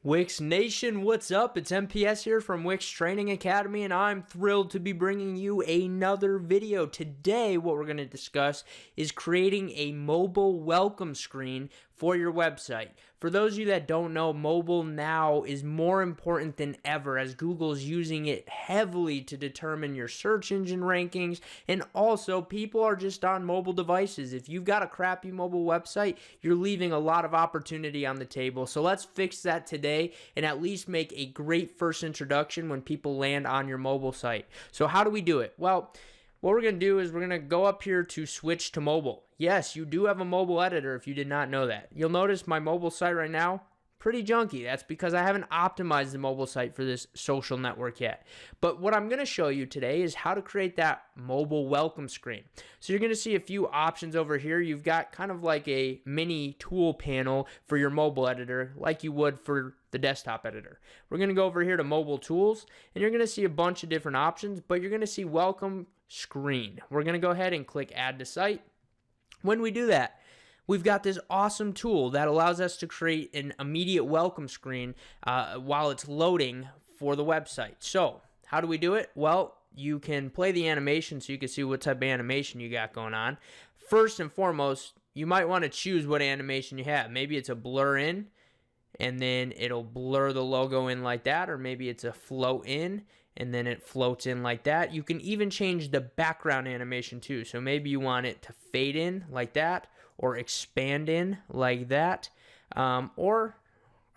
Wix Nation, what's up? It's MPS here from Wix Training Academy, and I'm thrilled to be bringing you another video. Today, what we're going to discuss is creating a mobile welcome screen for your website. For those of you that don't know, mobile now is more important than ever as Google's using it heavily to determine your search engine rankings, and also people are just on mobile devices. If you've got a crappy mobile website, you're leaving a lot of opportunity on the table. So let's fix that today and at least make a great first introduction when people land on your mobile site. So how do we do it? Well, what we're going to do is we're going to go up here to switch to mobile. Yes, you do have a mobile editor if you did not know that. You'll notice my mobile site right now, pretty junky. That's because I haven't optimized the mobile site for this social network yet. But what I'm going to show you today is how to create that mobile welcome screen. So you're going to see a few options over here. You've got kind of like a mini tool panel for your mobile editor like you would for the desktop editor. We're going to go over here to mobile tools and you're going to see a bunch of different options, but you're going to see welcome screen. We're going to go ahead and click add to site. When we do that, we've got this awesome tool that allows us to create an immediate welcome screen while it's loading for the website. So how do we do it? Well, you can play the animation so you can see what type of animation you got going on. First and foremost, you might want to choose what animation you have. Maybe it's a blur in and then it'll blur the logo in like that, or maybe it's a float in and then it floats in like that. You can even change the background animation too. So maybe you want it to fade in like that, or expand in like that, or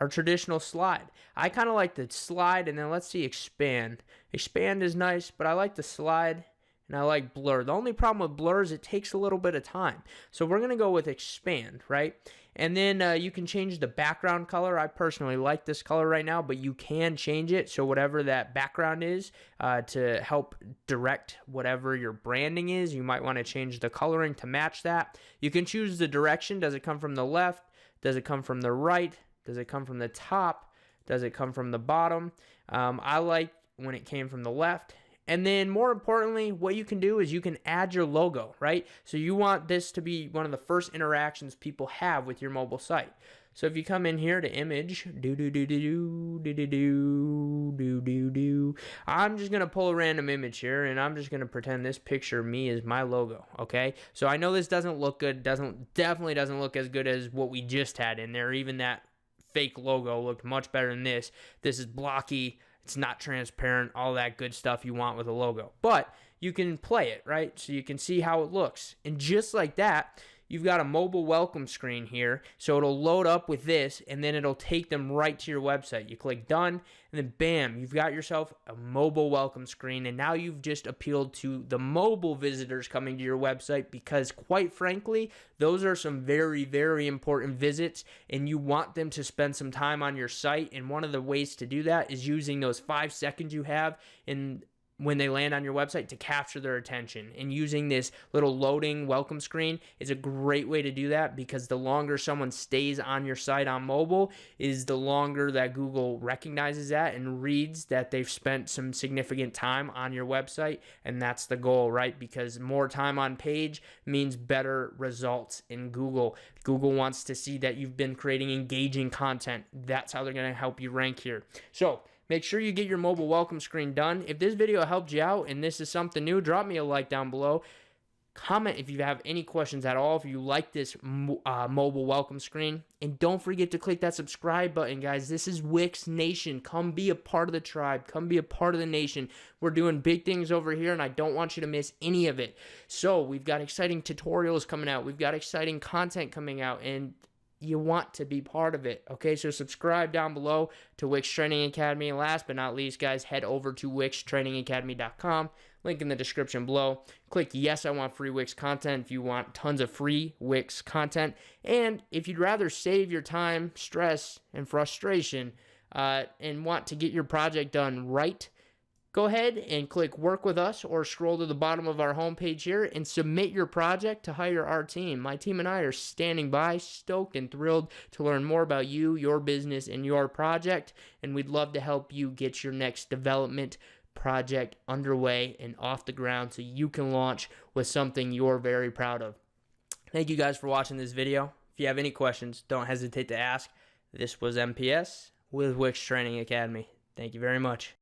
our traditional slide. I kind of like the slide, and then let's see expand. Expand is nice, but I like the slide, and I like blur. The only problem with blur is it takes a little bit of time. So we're going to go with expand, right? And then you can change the background color. I personally like this color right now, but you can change it. So whatever that background is to help direct whatever your branding is, you might want to change the coloring to match that. You can choose the direction. Does it come from the left? Does it come from the right? Does it come from the top? Does it come from the bottom? I like when it came from the left. And then more importantly, what you can do is you can add your logo, right? So you want this to be one of the first interactions people have with your mobile site. So if you come in here to image, I'm just going to pull a random image here and I'm just going to pretend this picture of me is my logo, okay? So I know this doesn't look good, definitely doesn't look as good as what we just had in there. Even that fake logo looked much better than this. This is blocky. It's not transparent, all that good stuff you want with a logo. But you can play it, right? So you can see how it looks. And just like that, you've got a mobile welcome screen here. So it'll load up with this, and then it'll take them right to your website. You click done, and then bam, you've got yourself a mobile welcome screen. And now you've just appealed to the mobile visitors coming to your website because, quite frankly, those are some very, very important visits, and you want them to spend some time on your site. And one of the ways to do that is using those 5 seconds you have when they land on your website to capture their attention. And using this little loading welcome screen is a great way to do that, because the longer someone stays on your site on mobile is the longer that Google recognizes that and reads that they've spent some significant time on your website. And that's the goal, right? Because more time on page means better results in Google. Google wants to see that you've been creating engaging content. That's how they're going to help you rank here. So make sure you get your mobile welcome screen done. If this video helped you out and this is something new, drop me a like down below. Comment if you have any questions at all, if you like this mobile welcome screen. And don't forget to click that subscribe button, guys. This is Wix Nation. Come be a part of the tribe. Come be a part of the nation. We're doing big things over here, and I don't want you to miss any of it. So we've got exciting tutorials coming out. We've got exciting content coming out, and you want to be part of it, okay? So subscribe down below to Wix Training Academy. And last but not least, guys, head over to wixtrainingacademy.com. Link in the description below. Click yes, I want free Wix content if you want tons of free Wix content. And if you'd rather save your time, stress, and frustration and want to get your project done right, go ahead and click work with us, or scroll to the bottom of our homepage here and submit your project to hire our team. My team and I are standing by, stoked and thrilled to learn more about you, your business, and your project. And we'd love to help you get your next development project underway and off the ground so you can launch with something you're very proud of. Thank you guys for watching this video. If you have any questions, don't hesitate to ask. This was MPS with Wix Training Academy. Thank you very much.